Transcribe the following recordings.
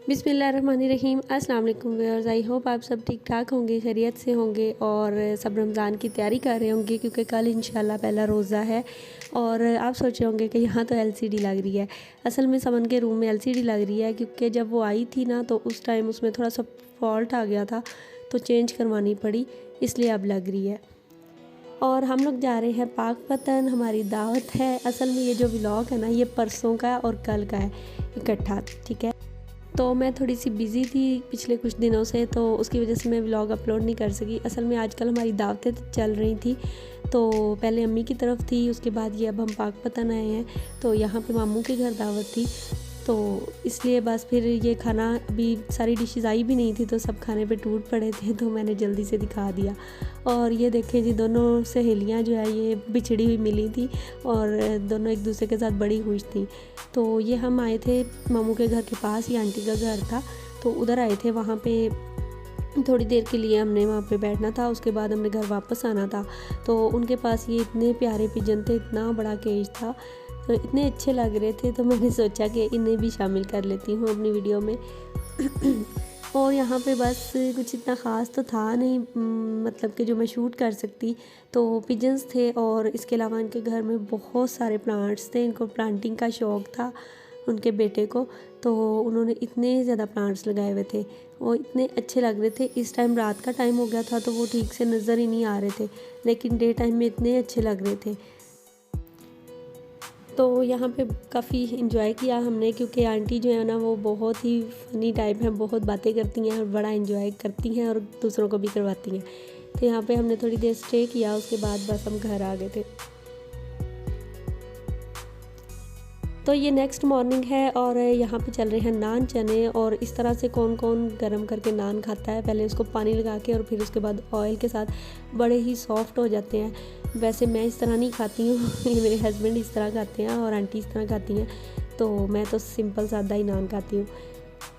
बिस्मिल्लाहिर्रहमानिर्रहीम। अस्सलाम वालेकुम व्यूअर्स। आई होप आप सब ठीक ठाक होंगे, खैरियत से होंगे और सब रमज़ान की तैयारी कर रहे होंगे क्योंकि कल इंशाल्लाह पहला रोज़ा है। और आप सोच रहे होंगे कि यहाँ तो एलसीडी लग रही है। असल में समन के रूम में एलसीडी लग रही है क्योंकि जब वो आई थी ना तो उस टाइम उसमें थोड़ा सा फॉल्ट आ गया था तो चेंज करवानी पड़ी, इसलिए अब लग रही है। और हम लोग जा रहे हैं पाकपतन, हमारी दावत है। असल में ये जो व्लॉग है ना ये परसों का और कल का है इकट्ठा, ठीक है। तो मैं थोड़ी सी बिज़ी थी पिछले कुछ दिनों से, तो उसकी वजह से मैं व्लॉग अपलोड नहीं कर सकी। असल में आजकल हमारी दावतें चल रही थी, तो पहले अम्मी की तरफ थी, उसके बाद ये अब हम पाकपतन आए हैं। तो यहाँ पे मामू के घर दावत थी, तो इसलिए बस फिर ये खाना अभी सारी डिशेस आई भी नहीं थी तो सब खाने पे टूट पड़े थे, तो मैंने जल्दी से दिखा दिया। और ये देखें जी, दोनों सहेलियां जो है ये बिछड़ी हुई मिली थी और दोनों एक दूसरे के साथ बड़ी खुश थी। तो ये हम आए थे मामू के घर के पास ही, आंटी का घर था, तो उधर आए थे। वहाँ पे थोड़ी देर के लिए हमने वहाँ पे बैठना था, उसके बाद हमने घर वापस आना था। तो उनके पास ये इतने प्यारे पिजन थे, इतना बड़ा केज था, तो इतने अच्छे लग रहे थे, तो मैंने सोचा कि इन्हें भी शामिल कर लेती हूँ अपनी वीडियो में। और यहाँ पे बस कुछ इतना ख़ास तो था नहीं, मतलब कि जो मैं शूट कर सकती। तो पिजन्स थे और इसके अलावा इनके घर में बहुत सारे प्लांट्स थे, इनको प्लांटिंग का शौक़ था उनके बेटे को, तो उन्होंने इतने ज़्यादा प्लांट्स लगाए हुए थे, वो इतने अच्छे लग रहे थे। इस टाइम रात का टाइम हो गया था तो वो ठीक से नज़र ही नहीं आ रहे थे, लेकिन डे टाइम में इतने अच्छे लग रहे थे। तो यहाँ पे काफ़ी इन्जॉय किया हमने, क्योंकि आंटी जो है ना वो बहुत ही फ़नी टाइप है, बहुत बातें करती हैं और बड़ा इन्जॉय करती हैं और दूसरों को भी करवाती हैं। तो यहाँ पे हमने थोड़ी देर स्टे किया, उसके बाद बस हम घर आ गए थे। तो ये नेक्स्ट मॉर्निंग है और यहाँ पे चल रहे हैं नान चने। और इस तरह से कौन कौन गरम करके नान खाता है, पहले उसको पानी लगा के और फिर उसके बाद ऑयल के साथ, बड़े ही सॉफ्ट हो जाते हैं। वैसे मैं इस तरह नहीं खाती हूँ ये मेरे हस्बैंड इस तरह खाते हैं और आंटी इस तरह खाती हैं, तो मैं तो सिंपल सादा ही नान खाती हूँ।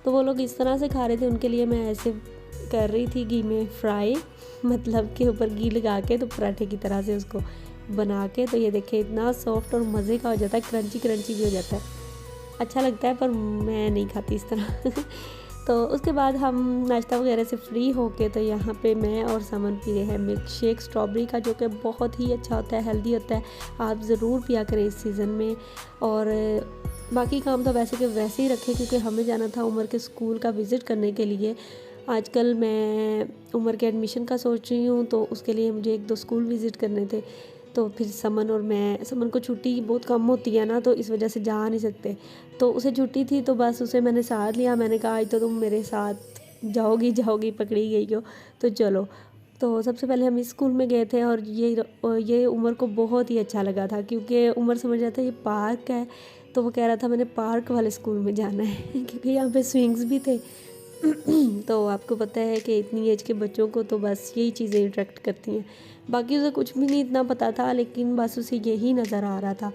तो वो लोग इस तरह से खा रहे थे, उनके लिए मैं ऐसे कर रही थी घी में फ्राई, मतलब के ऊपर घी लगा के तो पराठे की तरह से उसको बना के। तो ये देखिए इतना सॉफ्ट और मज़े का हो जाता है, क्रंची क्रंची भी हो जाता है, अच्छा लगता है, पर मैं नहीं खाती इस तरह। तो उसके बाद हम नाश्ता वगैरह से फ्री होके तो यहाँ पे मैं और समन पी रहे हैं मिल्क शेक स्ट्रॉबेरी का, जो कि बहुत ही अच्छा होता है, हेल्दी होता है, आप ज़रूर पिया करें इस सीज़न में। और बाकी काम तो वैसे के वैसे ही रखें, क्योंकि हमें जाना था उमर के स्कूल का विज़िट करने के लिए। आजकल मैं उमर के एडमिशन का सोच रही हूँ, तो उसके लिए मुझे 1-2 स्कूल विज़िट करने थे। तो फिर समन और मैं, समन को छुट्टी बहुत कम होती है ना, तो इस वजह से जा नहीं सकते, तो उसे छुट्टी थी तो बस उसे मैंने साथ लिया। मैंने कहा आज तो तुम मेरे साथ जाओगी पकड़ी गई हो, तो चलो। तो सबसे पहले हम इस स्कूल में गए थे और ये उमर को बहुत ही अच्छा लगा था, क्योंकि उमर समझ रहा था ये पार्क है, तो वो कह रहा था मैंने पार्क वाले स्कूल में जाना है क्योंकि यहाँ पे स्विंग्स भी थे। तो आपको पता है कि इतनी एज के बच्चों को तो बस यही चीज़ें अट्रैक्ट करती हैं। बाकी उसे कुछ भी नहीं इतना पता था, लेकिन बस उसे यही नज़र आ रहा था।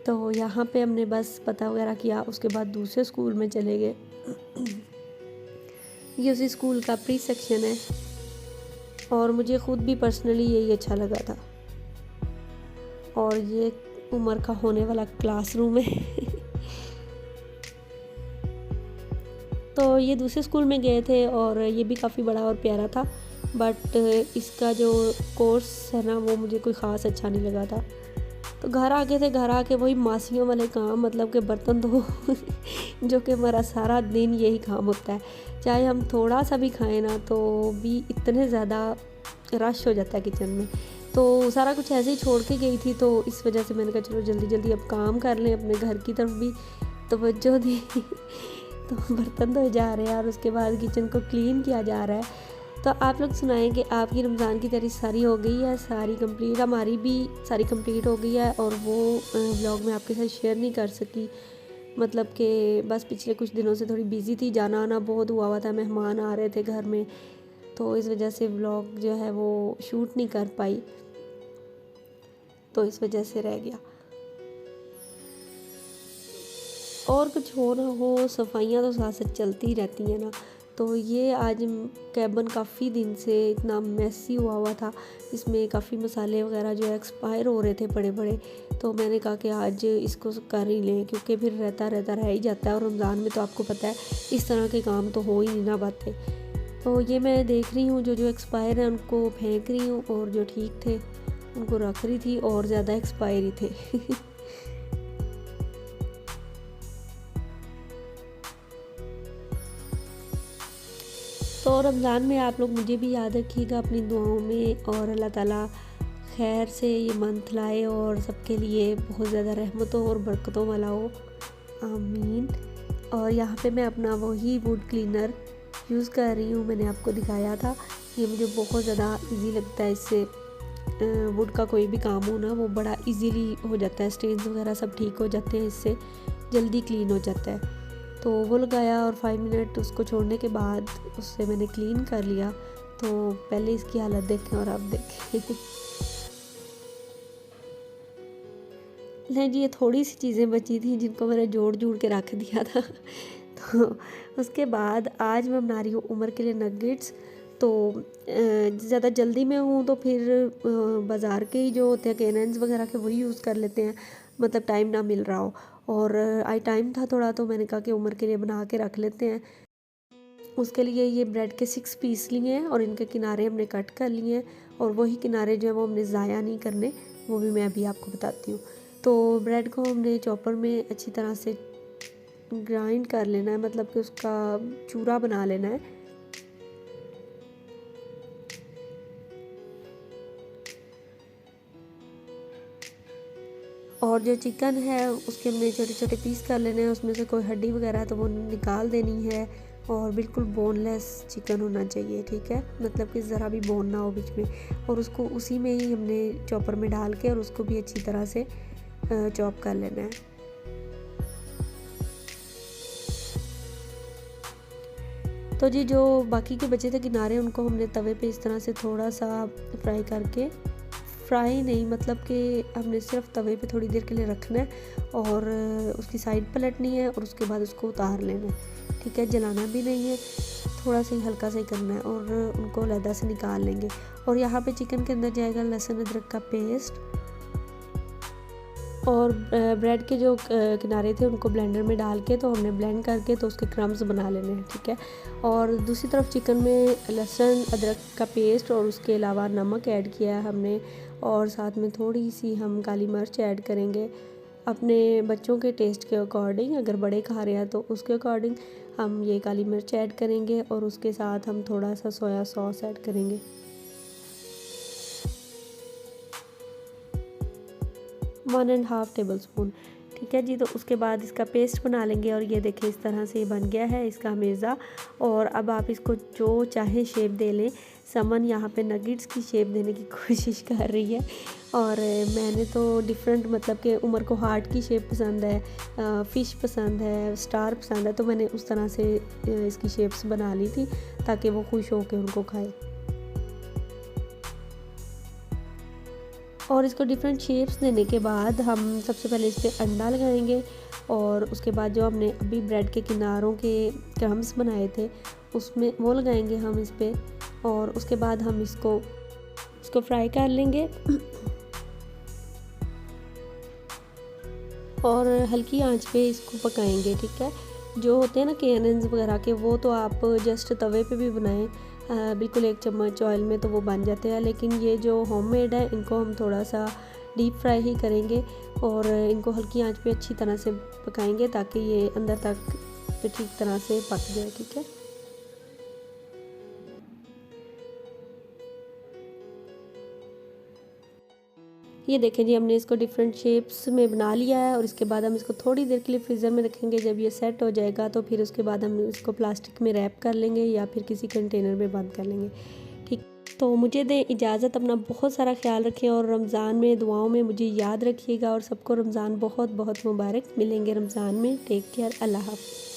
तो यहाँ पे हमने बस पता वगैरह किया, उसके बाद दूसरे स्कूल में चले गए। ये उसी स्कूल का प्री सेक्शन है और मुझे ख़ुद भी पर्सनली यही अच्छा लगा था। और ये उमर का होने वाला क्लासरूम है। तो ये दूसरे स्कूल में गए थे और ये भी काफ़ी बड़ा और प्यारा था, बट इसका जो कोर्स है ना वो मुझे कोई ख़ास अच्छा नहीं लगा था। तो घर आ गए थे, घर आके वही मासियों वाले काम, मतलब कि बर्तन धो जो कि हमारा सारा दिन यही काम होता है। चाहे हम थोड़ा सा भी खाएं ना तो भी इतने ज़्यादा रश हो जाता है किचन में। तो सारा कुछ ऐसे ही छोड़ के गई थी, तो इस वजह से मैंने कहा चलो जल्दी जल्दी अब काम कर लें, अपने घर की तरफ भी तवज्जो दी। तो बर्तन धोए जा रहे हैं और उसके बाद किचन को क्लीन किया जा रहा है। तो आप लोग सुनाएं कि आपकी रमज़ान की तैयारी सारी हो गई है? सारी कंप्लीट, हमारी भी सारी कंप्लीट हो गई है, और वो व्लॉग में आपके साथ शेयर नहीं कर सकी, मतलब कि बस पिछले कुछ दिनों से थोड़ी बिज़ी थी, जाना आना बहुत हुआ था, मेहमान आ रहे थे घर में, तो इस वजह से व्लॉग जो है वो शूट नहीं कर पाई, तो इस वजह से रह गया। और कुछ हो ना हो, सफाइयाँ तो साथ साथ चलती ही रहती हैं ना, तो ये आज कैबन काफ़ी दिन से इतना मैसी हुआ हुआ था, इसमें काफ़ी मसाले वगैरह जो है एक्सपायर हो रहे थे बड़े बड़े। तो मैंने कहा कि आज इसको कर ही लें, क्योंकि फिर रहता रहता रह ही जाता है, और रमज़ान में तो आपको पता है इस तरह के काम तो हो ही नहीं ना पाते। तो ये मैं देख रही हूँ, जो जो एक्सपायर है उनको फेंक रही हूँ, और जो ठीक थे उनको रख रही थी, और ज़्यादा एक्सपायर ही थे। तो रमज़ान में आप लोग मुझे भी याद रखिएगा अपनी दुआओं में, और अल्लाह ताला खैर से ये मंथ लाए और सबके लिए बहुत ज़्यादा रहमतों और बरकतों वाला हो, आमीन। और यहाँ पे मैं अपना वही वुड क्लीनर यूज़ कर रही हूँ, मैंने आपको दिखाया था। ये मुझे बहुत ज़्यादा इजी लगता है, इससे वुड का कोई भी काम हो ना वो बड़ा इजीली हो जाता है, स्टेन्स वगैरह सब ठीक हो जाते हैं, इससे जल्दी क्लीन हो जाता है। तो वो लगाया और 5 मिनट उसको छोड़ने के बाद उससे मैंने क्लीन कर लिया। तो पहले इसकी हालत देखें और अब देखें। नहीं जी, ये थोड़ी सी चीज़ें बची थी जिनको मैंने जोड़ जोड़ के रख दिया था। तो उसके बाद आज मैं बना रही हूँ उमर के लिए नगेट्स। तो ज़्यादा जल्दी में हूँ तो फिर बाज़ार के ही जो होते हैं कैनन्स वगैरह के वही यूज़ कर लेते हैं, मतलब टाइम ना मिल रहा हो। और आई टाइम था थोड़ा, तो मैंने कहा कि उमर के लिए बना के रख लेते हैं। उसके लिए ये ब्रेड के 6 पीस लिए हैं, और इनके किनारे हमने कट कर लिए हैं, और वही किनारे जो है वो हमने ज़ाया नहीं करने, वो भी मैं अभी आपको बताती हूँ। तो ब्रेड को हमने चॉपर में अच्छी तरह से ग्राइंड कर लेना है, मतलब कि उसका चूरा बना लेना है। और जो चिकन है उसके हमने छोटे छोटे पीस कर लेने हैं, उसमें से कोई हड्डी वगैरह है तो वो निकाल देनी है, और बिल्कुल बोनलेस चिकन होना चाहिए, ठीक है, मतलब कि ज़रा भी बोन ना हो बीच में। और उसको उसी में ही हमने चॉपर में डाल के और उसको भी अच्छी तरह से चॉप कर लेना है। तो जी जो बाकी के बचे थे किनारे, उनको हमने तवे पे इस तरह से थोड़ा सा फ्राई करके, फ्राई नहीं मतलब कि हमने सिर्फ तवे पे थोड़ी देर के लिए रखना है, और उसकी साइड पलटनी है, और उसके बाद उसको उतार लेना है, ठीक है, जलाना भी नहीं है, थोड़ा सा ही हल्का सा ही करना है, और उनको अलग से निकाल लेंगे। और यहाँ पे चिकन के अंदर जाएगा लहसुन अदरक का पेस्ट, और ब्रेड के जो किनारे थे उनको ब्लेंडर में डाल के तो हमने ब्लेंड करके तो उसके क्रम्स बना लेने हैं, ठीक है। और दूसरी तरफ चिकन में लहसुन अदरक का पेस्ट और उसके अलावा नमक ऐड किया है हमने, और साथ में थोड़ी सी हम काली मिर्च ऐड करेंगे अपने बच्चों के टेस्ट के अकॉर्डिंग। अगर बड़े खा रहे हैं तो उसके अकॉर्डिंग हम ये काली मिर्च ऐड करेंगे, और उसके साथ हम थोड़ा सा सोया सॉस ऐड करेंगे, 1.5 टेबल स्पून, ठीक है जी। तो उसके बाद इसका पेस्ट बना लेंगे, और ये देखिए इस तरह से बन गया है इसका मेज़ा। और अब आप इसको जो चाहे शेप दे लें। समन यहाँ पे नगेट्स की शेप देने की कोशिश कर रही है, और मैंने तो डिफरेंट, मतलब कि उमर को हार्ट की शेप पसंद है, फ़िश पसंद है, स्टार पसंद है, तो मैंने उस तरह से इसकी शेप्स बना ली थी ताकि वो खुश होकर उनको खाए। और इसको डिफरेंट शेप्स देने के बाद हम सबसे पहले इस पर अंडा लगाएंगे, और उसके बाद जो हमने अभी ब्रेड के किनारों के क्रम्स बनाए थे उसमें वो लगाएंगे हम इस पर, और उसके बाद हम इसको फ्राई कर लेंगे। और हल्की आंच पे इसको पकाएंगे, ठीक है। जो होते हैं ना कैनन्स वगैरह के, वो तो आप जस्ट तवे पे भी बनाएं, बिल्कुल 1 चम्मच ऑयल में तो वो बन जाते हैं, लेकिन ये जो होममेड है इनको हम थोड़ा सा डीप फ्राई ही करेंगे, और इनको हल्की आंच पे अच्छी तरह से पकाएंगे ताकि ये अंदर तक ठीक तरह से पक जाए, ठीक है। ये देखें जी, हमने इसको डिफरेंट शेप्स में बना लिया है, और इसके बाद हम इसको थोड़ी देर के लिए फ्रीज़र में रखेंगे। जब ये सेट हो जाएगा तो फिर उसके बाद हम इसको प्लास्टिक में रैप कर लेंगे या फिर किसी कंटेनर में बंद कर लेंगे, ठीक। तो मुझे दें इजाज़त, अपना बहुत सारा ख्याल रखें, और रमज़ान में दुआओं में मुझे याद रखिएगा, और सबको रमज़ान बहुत बहुत मुबारक। मिलेंगे रमज़ान में, टेक केयर, अल्लाह हाफ़िज़।